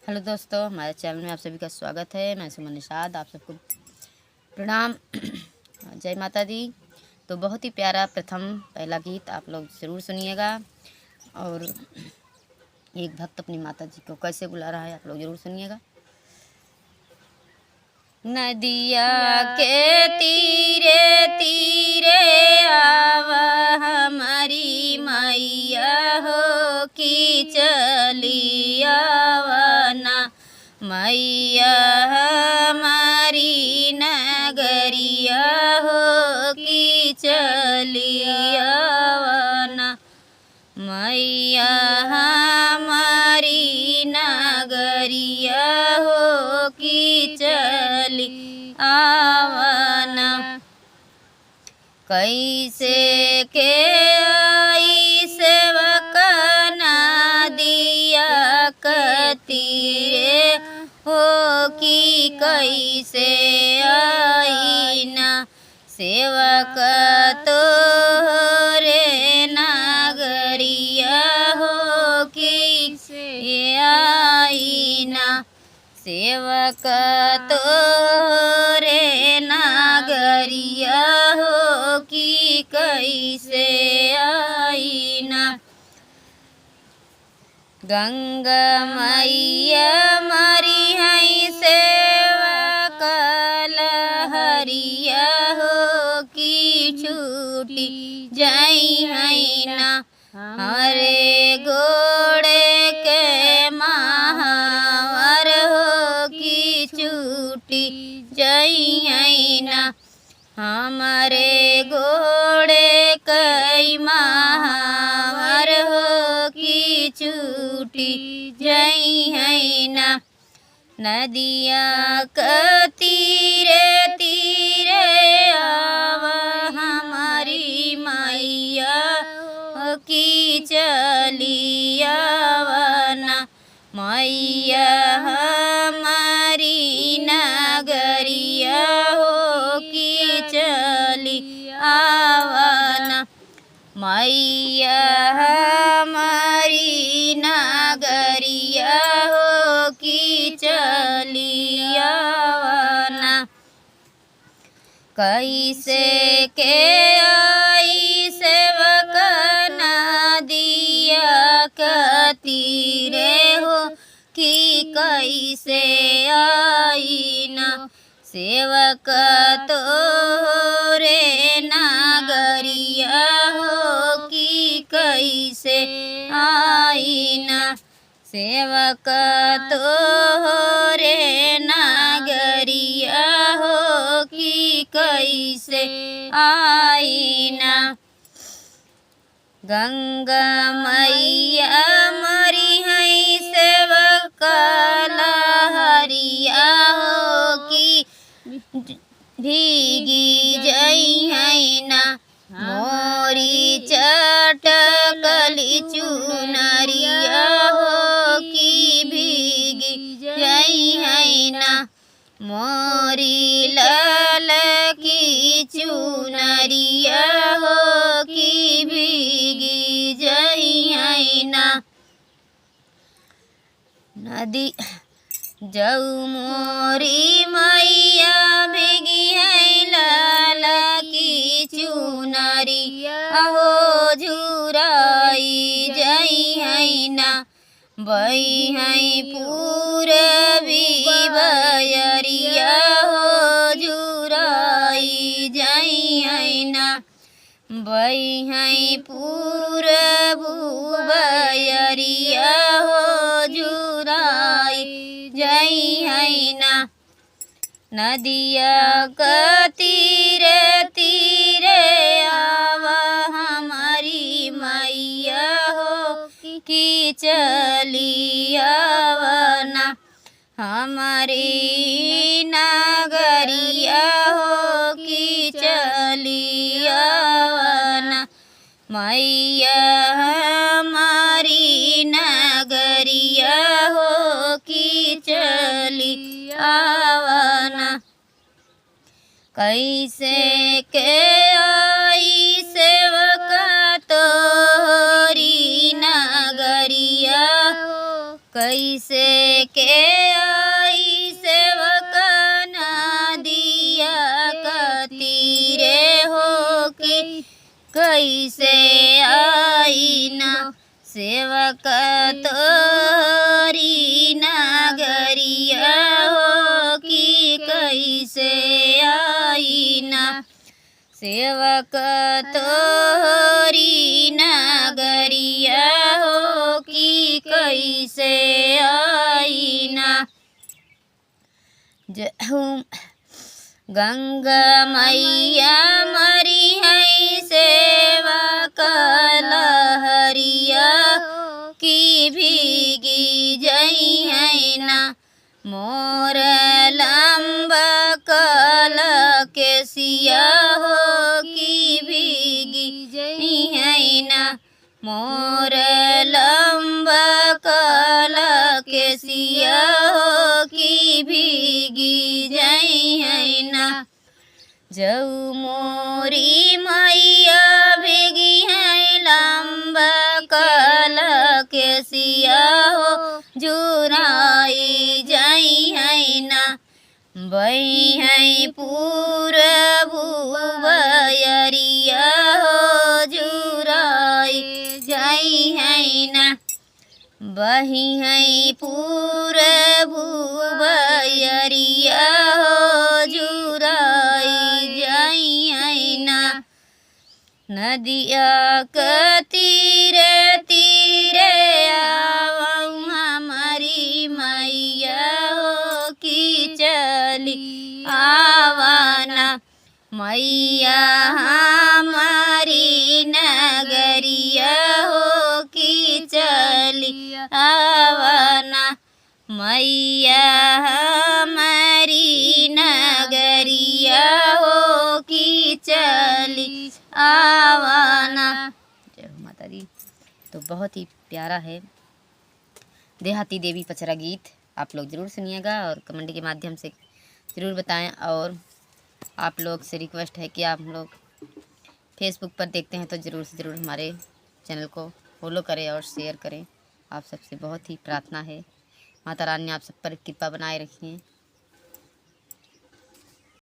Hello दोस्तों, हमारे channel में आप सभी का स्वागत है। मैं सुमन निषाद, आप सबको प्रणाम। जय माता दी। तो बहुत ही प्यारा पहला गीत आप लोग ज़रूर सुनिएगा। और एक भक्त अपनी माता जी को कैसे बुला रहा है आप लोग ज़रूर सुनिएगा। नदिया के तीरे तीरे आवा हमारी मैया हो की चली आवना, मैया हमारी नगरिया हो की चली आवना, मैया हमारी नगरिया हो की चली आवना। कैसे के आई सेवक नदिया कतीरे हो की कैसे आई ना, सेवक तो रे नगरिया हो की से आई ना, सेवक तो रे नगरिया हो की कैसे आई ना। गंगा मैया मरी है सेवक लहरिया हो की छूटी जाई है ना, हरे घोड़े के महावर हो की छूटी जाई है ना, हमारे घोड़े कई महावर हो की छूटी जाई है ना। नदिया के तीरे तीरे आवा हमारी मैया की चली आवना, मैया हमारी नगरिया हो की चली आवना, मैया हमारी नगरिया हो की चली आवना। कैसे के आई सेवक नदिया कतीरे हो कि कैसे आई ना, सेवक तो रे नगरिया हो कि कैसे आई ना, सेवक तो रे नगरिया हो कि कैसे आई ना। गंगा मैया मरी है सेवक लहरिया हो की भीगी जई है ना, मोरी चटकली चुनरिया हो की भीगी जई है ना, मोरी लाल की चुनरिया हो की भीगी जई है ना। नदी जाऊ मोरी मैया भीगी है लाल की चुनरिया हो झुराई जई है ना, बई है पूरबी बयरिया हो झुराई जई है ना, बई है पूरबू बयरिया हो झुराई जई है ना। नदिया के तीरे तीरे आवा हमारी मैया हो की चली आवना, हमारी नगरिया हो की चली आवना, मैया हमारी नगरिया हो की चली आवना। कैसे के आई सेवक तोरी नगरिया कैसे के आई सेवक नदिया कतीरे हो कि कैसे आई ना सेवक तोरी नगरिया हो कि कैसे आई ना सेवक तोरी नगरिया हो कि कैसे आई ना। गंगा मैया मरी है सेवक लहरिया की भीगी जई है ना मोर लंबा कल के सिया हो की भीगी जई है ना मोर लंबा कल के सिया हो की भीगी जई है ना। जऊ मोरी मैया भीगी है लंबा कल के सिया हो जुराई जई है ना बई है पूरब बयरिया हो जुराई जई है ना बही है पूरब बयरिया हो जुराई जई है ना। नदिया के तीरे तीरे आवऊ हमारी मैया हो कि चली आवाना मैया हमारी नगरिया हो कि चली आवाना मैया हमारी नगरिया हो कि चली आवाना। जय हो माता दी। तो बहुत ही प्यारा है देहाती देवी पचरा गीत, आप लोग ज़रूर सुनिएगा और कमेंट के माध्यम से ज़रूर बताएं। और आप लोग से रिक्वेस्ट है कि आप लोग फेसबुक पर देखते हैं तो ज़रूर से ज़रूर हमारे चैनल को फॉलो करें और शेयर करें। आप सबसे बहुत ही प्रार्थना है माता रानी आप सब पर कृपा बनाए रखिए।